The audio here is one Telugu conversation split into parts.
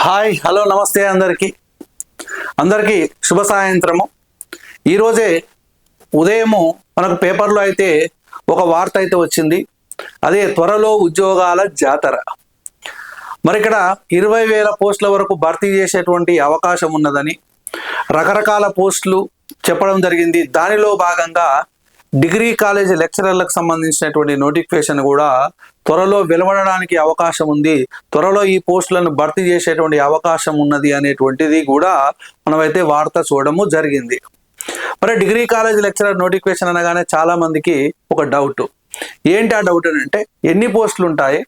హాయ్ హలో నమస్తే అందరికీ శుభ సాయంత్రము. ఈరోజే ఉదయము మనకు పేపర్లో అయితే ఒక వార్త అయితే వచ్చింది. అదే త్వరలో ఉద్యోగాల జాతర. మరి ఇక్కడ 20,000 పోస్టుల వరకు భర్తీ చేసేటువంటి అవకాశం ఉన్నదని రకరకాల పోస్టులు చెప్పడం జరిగింది. దానిలో భాగంగా డిగ్రీ కాలేజ్ లెక్చరర్లకు సంబంధించినటువంటి నోటిఫికేషన్ కూడా త్వరలో వెలువడడానికి అవకాశం ఉంది. త్వరలో ఈ పోస్టులను భర్తీ చేసేటువంటి అవకాశం ఉన్నది అనేటువంటిది కూడా మనమైతే వార్త చూడము జరిగింది. మరి డిగ్రీ కాలేజ్ లెక్చరర్ నోటిఫికేషన్ అనగానే చాలా మందికి ఒక డౌట్. ఏంటి ఆ డౌట్ అంటే ఎన్ని పోస్టులు ఉంటాయి,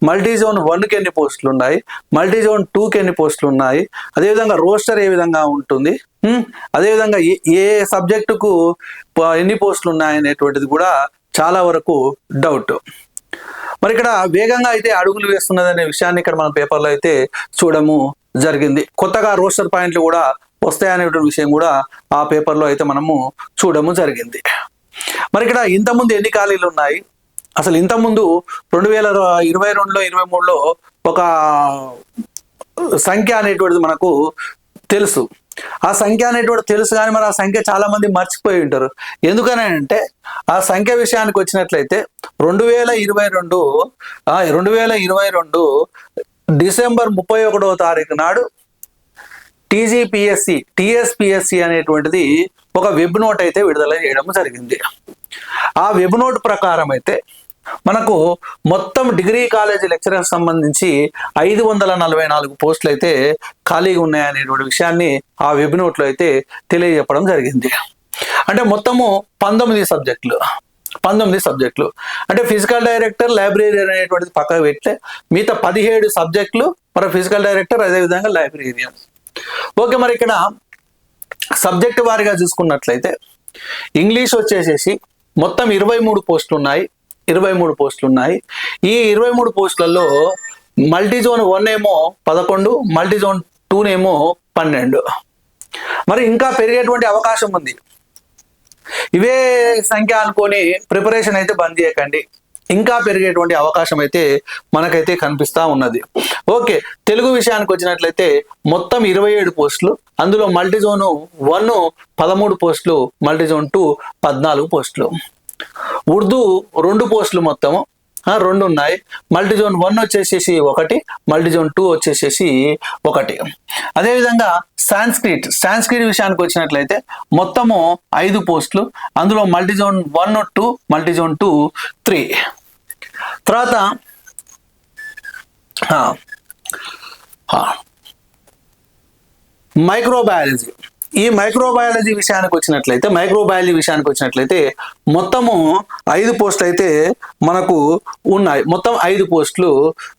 మల్టీ జోన్ 1కి ఎన్ని పోస్టులు ఉన్నాయి, మల్టీ జోన్ 2కి ఎన్ని పోస్టులు ఉన్నాయి, అదేవిధంగా రోస్టర్ ఏ విధంగా ఉంటుంది, అదేవిధంగా ఏ సబ్జెక్టుకు ఎన్ని పోస్టులు ఉన్నాయనేటువంటిది కూడా చాలా వరకు డౌట్. మరి ఇక్కడ వేగంగా అయితే అడుగులు వేస్తున్నది అనే విషయాన్ని ఇక్కడ మన పేపర్లో అయితే చూడము జరిగింది. కొత్తగా రోస్టర్ పాయింట్లు కూడా వస్తాయనేటువంటి విషయం కూడా ఆ పేపర్లో అయితే మనము చూడము జరిగింది. మరి ఇక్కడ ఇంతకుముందు ఎన్ని ఖాళీలు ఉన్నాయి, అసలు ఇంతకుముందు 2022లో 23లో ఒక సంఖ్య అనేటువంటిది మనకు తెలుసు. ఆ సంఖ్య అనేటువంటి తెలుసు కానీ మరి ఆ సంఖ్య చాలా మంది మర్చిపోయి ఉంటారు. ఎందుకని అంటే ఆ సంఖ్య విషయానికి వచ్చినట్లయితే 2022 డిసెంబర్ 31వ తారీఖు నాడు టీఎస్పిఎస్సి అనేటువంటిది ఒక వెబ్ నోట్ అయితే విడుదల చేయడం జరిగింది. ఆ వెబ్ నోట్ ప్రకారం అయితే మనకు మొత్తం డిగ్రీ కాలేజీ లెక్చరర్ సంబంధించి 544 పోస్టులు అయితే ఖాళీగా ఉన్నాయనేటువంటి విషయాన్ని ఆ వెబ్ నోట్లో అయితే తెలియజెప్పడం జరిగింది. అంటే మొత్తము 19 సబ్జెక్టులు అంటే ఫిజికల్ డైరెక్టర్, లైబ్రరీ అనేటువంటిది పక్కకు పెడితే మిగతా 17 సబ్జెక్టులు మరి ఫిజికల్ డైరెక్టర్, అదేవిధంగా లైబ్రేరియన్. ఓకే, మరి ఇక్కడ సబ్జెక్టు వారిగా చూసుకున్నట్లయితే ఇంగ్లీష్ వచ్చేసేసి మొత్తం 23 పోస్టులు ఉన్నాయి. ఈ 23 పోస్టులలో మల్టీ జోన్ 1 ఏమో 11, మల్టీ జోన్ 2 ఏమో 12. మరి ఇంకా పెరిగేటువంటి అవకాశం ఉంది. ఇవే సంఖ్య అనుకొని ప్రిపరేషన్ అయితే బంద్ చేయకండి, ఇంకా పెరిగేటువంటి అవకాశం అయితే మనకైతే కనిపిస్తా ఉన్నది. ఓకే, తెలుగు విషయానికి వచ్చినట్లయితే మొత్తం 27 పోస్టులు, అందులో మల్టీ జోన్ 1 13 పోస్టులు, మల్టీ జోన్ 2 14 పోస్టులు. ఉర్దూ 2 పోస్టులు మొత్తము 2 ఉన్నాయి. మల్టీ జోన్ 1 వచ్చేసేసి 1, మల్టీ జోన్ 2 వచ్చేసేసి 1. అదేవిధంగా సాంస్క్రిట్ విషయానికి వచ్చినట్లయితే మొత్తము 5 పోస్టులు, అందులో మల్టీ జోన్ 1 2, మల్టీ జోన్ 2 3. తర్వాత మైక్రోబయాలజీ. ఈ మైక్రోబయాలజీ విషయానికి వచ్చినట్లయితే మొత్తము 5 పోస్టులు అయితే మనకు ఉన్నాయి. మొత్తం 5 పోస్టులు,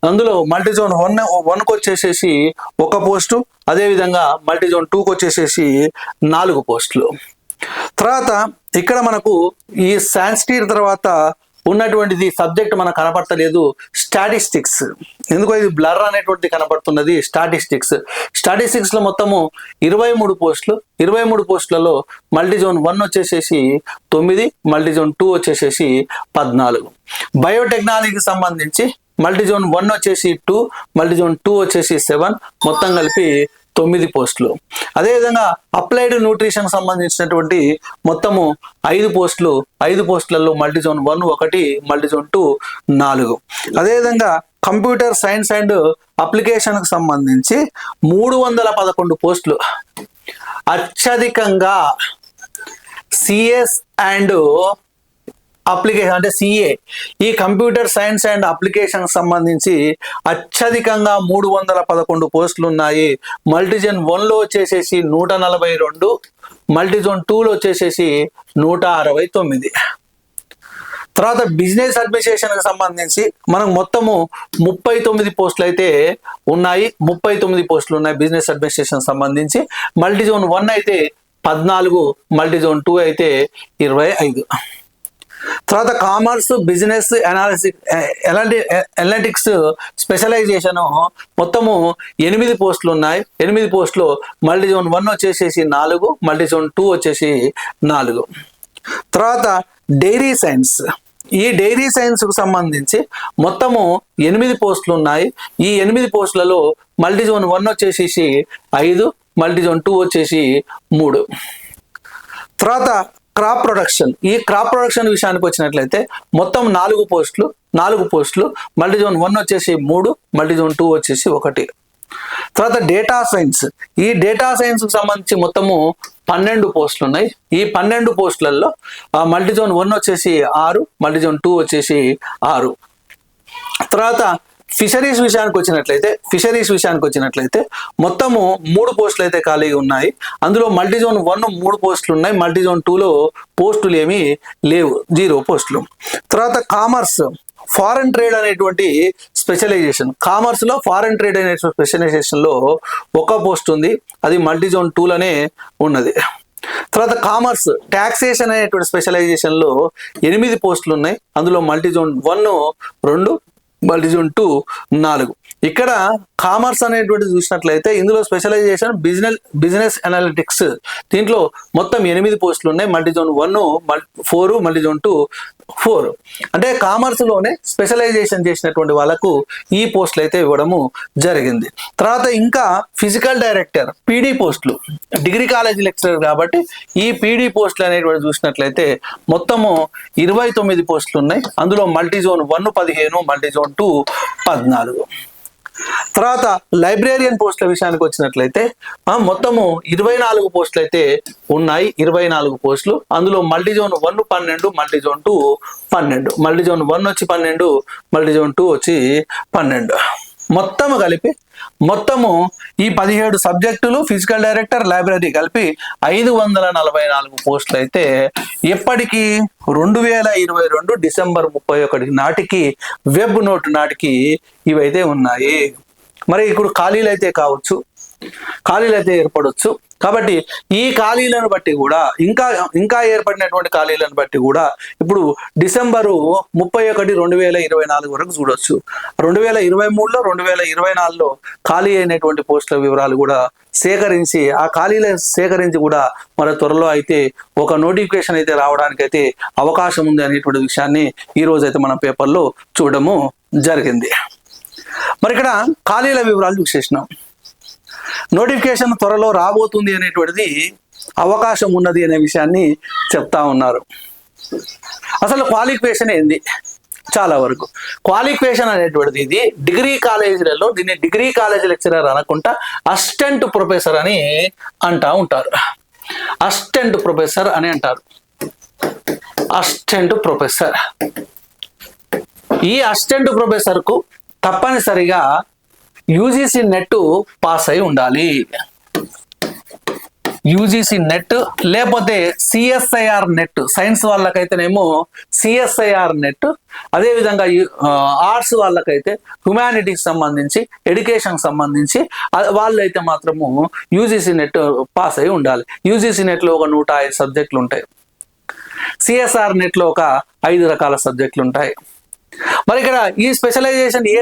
అందులో మల్టీ జోన్ 1కి వచ్చేసేసి 1 పోస్టు, అదేవిధంగా మల్టీ జోన్ 2కి వచ్చేసేసి 4 పోస్టులు. తర్వాత ఇక్కడ మనకు ఈ సాంస్క్రిట్ తర్వాత ఉన్నటువంటిది సబ్జెక్ట్ మనకు కనపడతలేదు, స్టాటిస్టిక్స్. ఎందుకో ఇది బ్లర్ అనేటువంటిది కనపడుతున్నది. స్టాటిస్టిక్స్ లో మొత్తము 23 పోస్టులు. 23 పోస్టులలో మల్టీ జోన్ 1 వచ్చేసేసి 9, మల్టీ జోన్ 2 వచ్చేసేసి 14. బయోటెక్నాలజీకి సంబంధించి మల్టీ జోన్ 1 వచ్చేసి 2, మల్టీ జోన్ 2 వచ్చేసి 7, మొత్తం కలిపి 9 పోస్టులు. అదేవిధంగా అప్లైడ్ న్యూట్రిషన్ సంబంధించినటువంటి మొత్తము 5 పోస్టులు. 5 పోస్టులలో మల్టీ జోన్ 1 1, మల్టీ జోన్ 2 4. అదేవిధంగా కంప్యూటర్ సైన్స్ అండ్ అప్లికేషన్కి సంబంధించి 311 పోస్టులు. అత్యధికంగా సిఎస్ అండ్ అప్లికేషన్ అంటే సిఏ, ఈ కంప్యూటర్ సైన్స్ అండ్ అప్లికేషన్ సంబంధించి అత్యధికంగా 311 పోస్టులు ఉన్నాయి. మల్టీ జోన్ 1లో వచ్చేసేసి 142, మల్టీ జోన్ 2లో వచ్చేసేసి 169. తర్వాత బిజినెస్ అడ్మినిస్ట్రేషన్కి సంబంధించి మనకు మొత్తము 39 పోస్టులు అయితే ఉన్నాయి. 39 పోస్టులు ఉన్నాయి బిజినెస్ అడ్మినిస్ట్రేషన్ సంబంధించి. మల్టీ జోన్ 1 అయితే 14, మల్టీ జోన్ 2 అయితే 25. తర్వాత కామర్స్, బిజినెస్ అనలిటిక్స్ స్పెషలైజేషన్ మొత్తము 8 పోస్టులు ఉన్నాయి. 8 పోస్టులు మల్టీ జోన్ 1 వచ్చేసేసి 4, మల్టీ జోన్ 2 వచ్చేసి 4. తర్వాత డైరీ సైన్స్ ఈ డైరీ సైన్స్కు సంబంధించి మొత్తము 8 పోస్టులు ఉన్నాయి. ఈ 8 పోస్టులలో మల్టీజోన్ 1 వచ్చేసి 5, మల్టీజోన్ 2 వచ్చేసి 3. తర్వాత క్రాప్ ప్రొడక్షన్. ఈ క్రాప్ ప్రొడక్షన్ విషయానికి వచ్చినట్లయితే మొత్తం 4 పోస్టులు, మల్టీజోన్ 1 వచ్చేసి 3, మల్టీజోన్ 2 వచ్చేసి 1. తర్వాత డేటా సైన్స్. ఈ డేటా సైన్స్ కు సంబంధించి మొత్తము 12 పోస్టులు ఉన్నాయి. ఈ 12 పోస్టులలో మల్టీజోన్ 1 వచ్చేసి 6, మల్టీజోన్ 2 వచ్చేసి 6. తర్వాత ఫిషరీస్ విషయానికి వచ్చినట్లయితే మొత్తము 3 పోస్టులు అయితే ఖాళీగా ఉన్నాయి. అందులో మల్టీజోన్ 1 3 పోస్టులు ఉన్నాయి, మల్టీజోన్ 2లో పోస్టులు ఏమీ లేవు, 0 పోస్టులు. తర్వాత కామర్స్, ఫారెన్ ట్రేడ్ అనేటువంటి స్పెషలైజేషన్. కామర్స్ లో ఫారెన్ ట్రేడ్ అనే స్పెషలైజేషన్ లో 1 పోస్ట్ ఉంది, అది మల్టీజోన్ 2లోనే ఉన్నది. తర్వాత కామర్స్ టాక్సేషన్ అనేటువంటి స్పెషలైజేషన్ లో 8 పోస్టులు ఉన్నాయి. అందులో మల్టీజోన్ 1 2, మల్టీజోన్ 2 4. ఇక్కడ కామర్స్ అనేటువంటి చూసినట్లయితే ఇందులో స్పెషలైజేషన్ బిజినెస్ అనలిటిక్స్. దీంట్లో మొత్తం 8 పోస్టులు ఉన్నాయి. Multizone 1 4, multizone 2 4. అంటే కామర్స్ లోనే స్పెషలైజేషన్ చేసినటువంటి వాళ్ళకు ఈ పోస్టులు అయితే ఇవ్వడము జరిగింది. తర్వాత ఇంకా ఫిజికల్ డైరెక్టర్ పీడీ పోస్టులు, డిగ్రీ కాలేజీ లెక్చరర్ కాబట్టి ఈ పీడీ పోస్టులు అనేటువంటి చూసినట్లయితే మొత్తము 29 పోస్టులు ఉన్నాయి. అందులో మల్టీజోన్ 1 15, మల్టీజోన్ 2 14. తర్వాత లైబ్రేరియన్ పోస్టుల విషయానికి వచ్చినట్లయితే మొత్తము 24 పోస్టులు అయితే ఉన్నాయి. 24 పోస్టులు. అందులో మల్టీజోన్ 1 12, మల్టీజోన్ 2 12. మల్టీజోన్ 1 వచ్చి 12, మల్టీజోన్ 2 వచ్చి 12. మొత్తము కలిపి ఈ 17 సబ్జెక్టులు, ఫిజికల్ డైరెక్టర్, లైబ్రరీ కలిపి 544 పోస్టులు అయితే ఎప్పటికీ 2022 డిసెంబర్ 31 నాటికి వెబ్ నోట్ నాటికి ఇవైతే ఉన్నాయి. మరి ఇప్పుడు ఖాళీలు అయితే కావచ్చు, ఖాళీలు అయితే ఏర్పడవచ్చు. కాబట్టి ఈ ఖాళీలను బట్టి కూడా ఇంకా ఏర్పడినటువంటి ఖాళీలను బట్టి కూడా ఇప్పుడు డిసెంబరు 31 2024 వరకు చూడొచ్చు. 2023లో 2024లో ఖాళీ అయినటువంటి పోస్టుల వివరాలు కూడా సేకరించి ఆ ఖాళీలను సేకరించి కూడా మన త్వరలో అయితే ఒక నోటిఫికేషన్ అయితే రావడానికి అయితే అవకాశం ఉంది అనేటువంటి విషయాన్ని ఈ రోజు అయితే మనం పేపర్లో చూడడము జరిగింది. మరి ఇక్కడ ఖాళీల వివరాలు చూసేసినాం. నోటిఫికేషన్ త్వరలో రాబోతుంది అనేటువంటిది అవకాశం ఉన్నది అనే విషయాన్ని చెప్తా ఉన్నారు. అసలు క్వాలిఫికేషన్ ఏంది? చాలా వరకు క్వాలిఫికేషన్ అనేటువంటిది ఇది డిగ్రీ కాలేజీలలో దీన్ని డిగ్రీ కాలేజ్ లెక్చరర్ అనకుండా అసిస్టెంట్ ప్రొఫెసర్ అని అంటా ఉంటారు. అసిస్టెంట్ ప్రొఫెసర్ అని అంటారు. Assistant professor. ఈ అసిస్టెంట్ ప్రొఫెసర్ కు తప్పనిసరిగా యూజీసీ నెట్ పాస్ అయి ఉండాలి. యూజీసీ నెట్ లేకపోతే సిఎస్ఐఆర్ నెట్. సైన్స్ వాళ్ళకైతేనేమో సిఎస్ఐఆర్ నెట్, అదేవిధంగా ఆర్ట్స్ వాళ్ళకైతే హ్యుమానిటీకి సంబంధించి, ఎడ్యుకేషన్ సంబంధించి వాళ్ళు అయితే మాత్రము యూజీసీ నెట్ పాస్ అయి ఉండాలి. యూజీసీ నెట్లో ఒక 105 సబ్జెక్టులు ఉంటాయి. సిఎస్ఆర్ నెట్లో ఒక 5 రకాల సబ్జెక్టులు ఉంటాయి. మరి ఇక్కడ ఈ స్పెషలైజేషన్ ఏ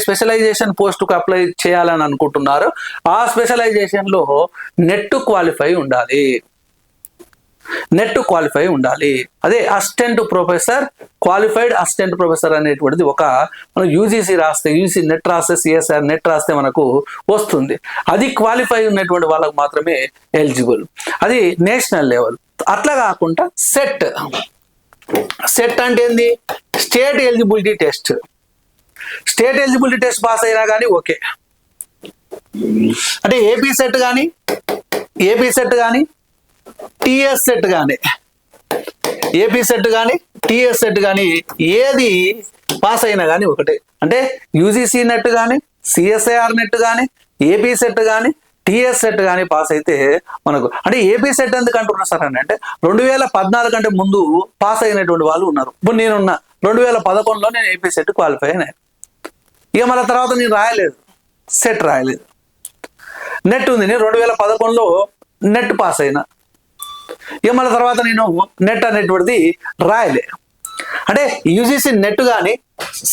స్పెషలైజేషన్ పోస్టుకు అప్లై చేయాలని అనుకుంటున్నారో ఆ స్పెషలైజేషన్ లో నెట్ క్వాలిఫై ఉండాలి. అదే assistant professor, qualified assistant professor అనేటువంటిది మనం యూజీసీ నెట్ రాస్తే, సిఎస్ఆర్ నెట్ రాస్తే మనకు వస్తుంది. అది క్వాలిఫై ఉన్నటువంటి వాళ్ళకు మాత్రమే ఎలిజిబుల్. అది నేషనల్ లెవెల్. అట్లా కాకుండా సెట్ అంటే ఏంది? State eligibility test. State eligibility test pass అయినా కానీ ఓకే. అంటే ఏపీ సెట్ కానీ టిఎస్ సెట్ కానీ ఏది పాస్ అయినా కానీ ఒకటే. అంటే యూజీసీ నెట్ కానీ, సిఎస్ఐఆర్ నెట్ కానీ, ఏపీ సెట్ కానీ, టిఎస్ సెట్ కానీ పాస్ అయితే మనకు, అంటే ఏపీ సెట్ ఎందుకు అంటున్నారు సార్ అంటే 2014 కంటే ముందు పాస్ అయినటువంటి వాళ్ళు ఉన్నారు. ఇప్పుడు నేనున్నా 2011లో నేను ఏపీ సెట్ క్వాలిఫై అయినా. ఇక మళ్ళీ తర్వాత నేను సెట్ రాయలేదు. నెట్ ఉంది, నేను 2011లో నెట్ పాస్ అయినా. ఇక మళ్ళీ తర్వాత నేను నెట్ అనేటువంటిది రాయలే. అంటే యూజీసీ నెట్ కానీ,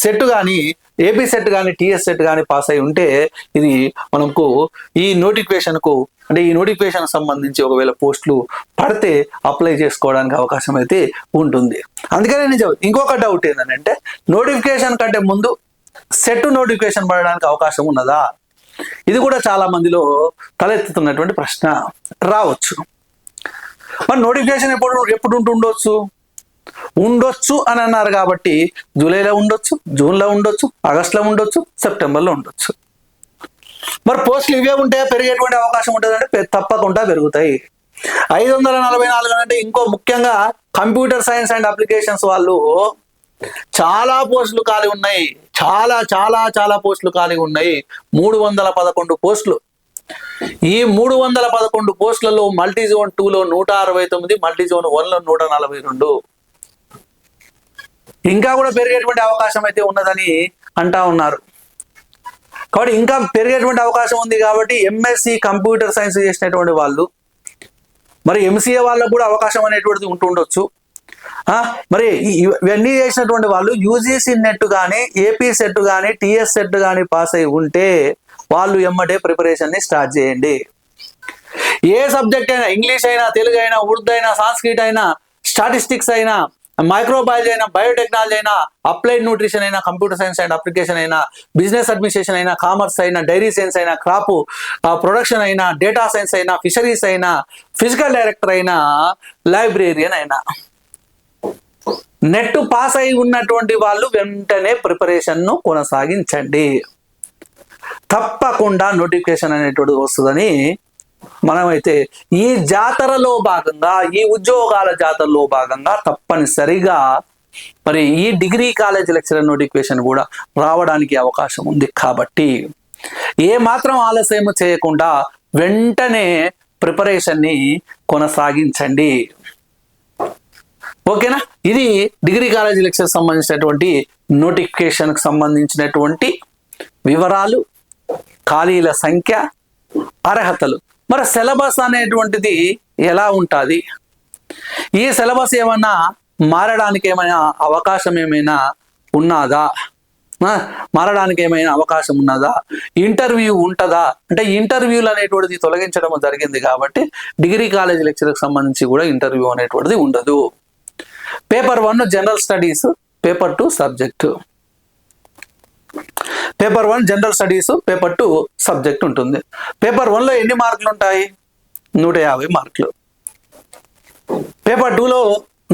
సెట్ కానీ, ఏపీ సెట్ కానీ, టిఎస్ సెట్ కానీ పాస్ అయి ఉంటే ఇది మనకు ఈ నోటిఫికేషన్కు అంటే ఈ నోటిఫికేషన్ సంబంధించి ఒకవేళ పోస్టులు పడితే అప్లై చేసుకోవడానికి అవకాశం అయితే ఉంటుంది. అందుకనే నేను ఇంకొక డౌట్ ఏంటంటే నోటిఫికేషన్ కంటే ముందు సెట్ నోటిఫికేషన్ పడడానికి అవకాశం ఉన్నదా? ఇది కూడా చాలా మందిలో తలెత్తుతున్నటువంటి ప్రశ్న రావచ్చు. మరి నోటిఫికేషన్ ఎప్పుడు ఉండొచ్చు అని అన్నారు కాబట్టి జూలైలో ఉండొచ్చు, జూన్లో ఉండొచ్చు, ఆగస్టులో ఉండొచ్చు, సెప్టెంబర్లో ఉండొచ్చు. మరి పోస్టులు ఇవే ఉంటే పెరిగేటువంటి అవకాశం ఉంటుందంటే తప్పకుండా పెరుగుతాయి. 544 అంటే ఇంకో ముఖ్యంగా కంప్యూటర్ సైన్స్ అండ్ అప్లికేషన్స్ వాళ్ళు చాలా పోస్టులు ఖాళీ ఉన్నాయి. చాలా పోస్టులు ఖాళీ ఉన్నాయి. 311 పోస్టులు. ఈ 311 పోస్టులలో మల్టీజోన్ 2లో 169, మల్టీజోన్ 1లో 142. ఇంకా కూడా పెరిగేటువంటి అవకాశం అయితే ఉన్నదని అంటా ఉన్నారు. కాబట్టి ఇంకా పెరిగేటువంటి అవకాశం ఉంది కాబట్టి ఎంఎస్సి కంప్యూటర్ సైన్స్ చేసినటువంటి వాళ్ళు, మరి ఎంసీఏ వాళ్ళకు కూడా అవకాశం అనేటువంటిది ఉంటుండొచ్చు. మరి ఇవన్నీ చేసినటువంటి వాళ్ళు యూజీసీ నెట్ కానీ, ఏపీ సెట్ కానీ, టీఎస్ సెట్ కానీ పాస్ అయి ఉంటే వాళ్ళు ఎమ్మటే ప్రిపరేషన్ని స్టార్ట్ చేయండి. ఏ సబ్జెక్ట్ అయినా, ఇంగ్లీష్ అయినా, తెలుగు అయినా, ఉర్దూ అయినా, సాంస్క్రిట్ అయినా, స్టాటిస్టిక్స్ అయినా, మైక్రోబయాలజీ అయినా, బయోటెక్నాలజీ అయినా, అప్లైడ్ న్యూట్రిషన్ అయినా, కంప్యూటర్ సైన్స్ అండ్ అప్లికేషన్ అయినా, బిజినెస్ అడ్మినిస్ట్రేషన్ అయినా, కామర్స్ అయినా, డైరీ సైన్స్ అయినా, క్రాప్ ప్రొడక్షన్ అయినా, డేటా సైన్స్ అయినా, ఫిషరీస్ అయినా, ఫిజికల్ డైరెక్టర్ అయినా, లైబ్రేరియన్ అయినా, నెట్ పాస్ అయి ఉన్నటువంటి వాళ్ళు వెంటనే ప్రిపరేషన్ను కొనసాగించండి. తప్పకుండా నోటిఫికేషన్ అనేటువంటిది వస్తుందని మనమైతే ఈ జాతరలో భాగంగా, ఈ ఉద్యోగాల జాతరలో భాగంగా తప్పనిసరిగా మరి ఈ డిగ్రీ కాలేజ్ లెక్చరర్ నోటిఫికేషన్ కూడా రావడానికి అవకాశం ఉంది. కాబట్టి ఏ మాత్రం ఆలస్యం చేయకుండా వెంటనే ప్రిపరేషన్ని కొనసాగించండి. ఓకేనా? ఇది డిగ్రీ కాలేజ్ లెక్చర్ సంబంధించినటువంటి నోటిఫికేషన్కి సంబంధించినటువంటి వివరాలు, ఖాళీల సంఖ్య, అర్హతలు. మరి సిలబస్ అనేటువంటిది ఎలా ఉంటుంది? ఈ సిలబస్ ఏమన్నా మారడానికి ఏమైనా అవకాశం ఉన్నదా? మారడానికి ఏమైనా అవకాశం ఉన్నదా? ఇంటర్వ్యూ ఉంటుందా? అంటే ఇంటర్వ్యూలు అనేటువంటిది తొలగించడం జరిగింది కాబట్టి డిగ్రీ కాలేజ్ లెక్చర్కి సంబంధించి కూడా ఇంటర్వ్యూ అనేటువంటిది ఉండదు. Paper 1 general studies, paper 2 subject. Paper 1 general studies, paper 2 subject ఉంటుంది. పేపర్ 1లో ఎన్ని మార్కులు ఉంటాయి? 150 మార్కులు. పేపర్ 2లో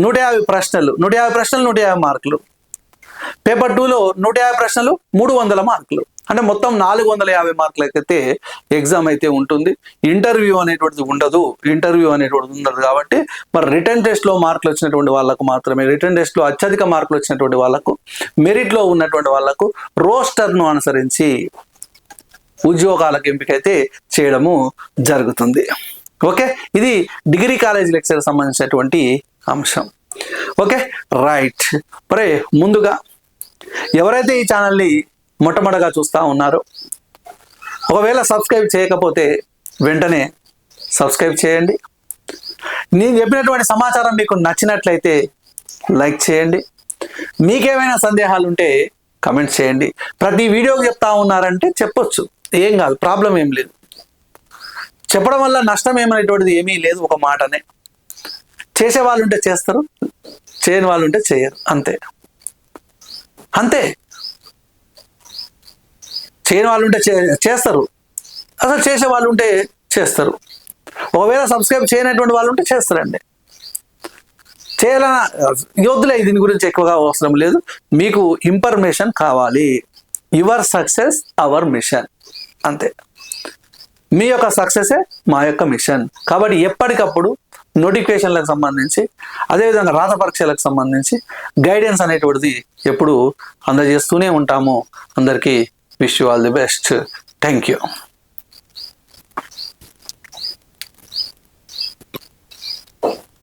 150 ప్రశ్నలు, 150 మార్కులు. పేపర్ 2లో 150 ప్రశ్నలు, 300 మార్కులు. అంటే మొత్తం 450 మార్కులకైతే ఎగ్జామ్ అయితే ఉంటుంది. ఇంటర్వ్యూ అనేటువంటిది ఉండదు. కాబట్టి మరి రిటర్న్ టెస్ట్లో మార్కులు వచ్చినటువంటి వాళ్ళకు మాత్రమే, రిటర్న్ టెస్ట్లో అత్యధిక మార్కులు వచ్చినటువంటి వాళ్ళకు, మెరిట్లో ఉన్నటువంటి వాళ్ళకు రోస్టర్ను అనుసరించి ఉద్యోగాలకు ఎంపికైతే చేయడము జరుగుతుంది. ఓకే, ఇది డిగ్రీ కాలేజ్ లెక్చర్ సంబంధించినటువంటి అంశం. Okay, right. మరి ముందుగా ఎవరైతే ఈ ఛానల్ని మొట్టమొదటిగా చూస్తూ ఉన్నారో, ఒకవేళ సబ్స్క్రైబ్ చేయకపోతే వెంటనే సబ్స్క్రైబ్ చేయండి. నేను చెప్పినటువంటి సమాచారం మీకు నచ్చినట్లయితే లైక్ చేయండి. మీకేమైనా సందేహాలు ఉంటే కమెంట్ చేయండి. ప్రతి వీడియోకి చెప్తా ఉన్నారంటే చెప్పొచ్చు, ఏం కాదు, ప్రాబ్లం ఏం లేదు. చెప్పడం వల్ల నష్టం ఏమనేటువంటిది ఏమీ లేదు. ఒక మాటనే, చేసే వాళ్ళు ఉంటే చేస్తారు, చేయని వాళ్ళు ఉంటే చేయరు. అంతే. చేయని వాళ్ళు ఉంటే చేస్తారు, అసలు చేసే వాళ్ళు ఉంటే చేస్తారు. ఒకవేళ సబ్స్క్రైబ్ చేయనటువంటి వాళ్ళు ఉంటే చేస్తారండి. చేయాలన్న వద్దులే, దీని గురించి ఎక్కువగా అవసరం లేదు. మీకు ఇన్ఫర్మేషన్ కావాలి. Your success hour machine. అంతే. మీ యొక్క సక్సెసే మా యొక్క మిషన్. కాబట్టి ఎప్పటికప్పుడు నోటిఫికేషన్లకు సంబంధించి, అదేవిధంగా రాత పరీక్షలకు సంబంధించి గైడెన్స్ అనేటువంటిది ఎప్పుడు అందజేస్తూనే ఉంటాము. అందరికీ wish you all the best. Thank you.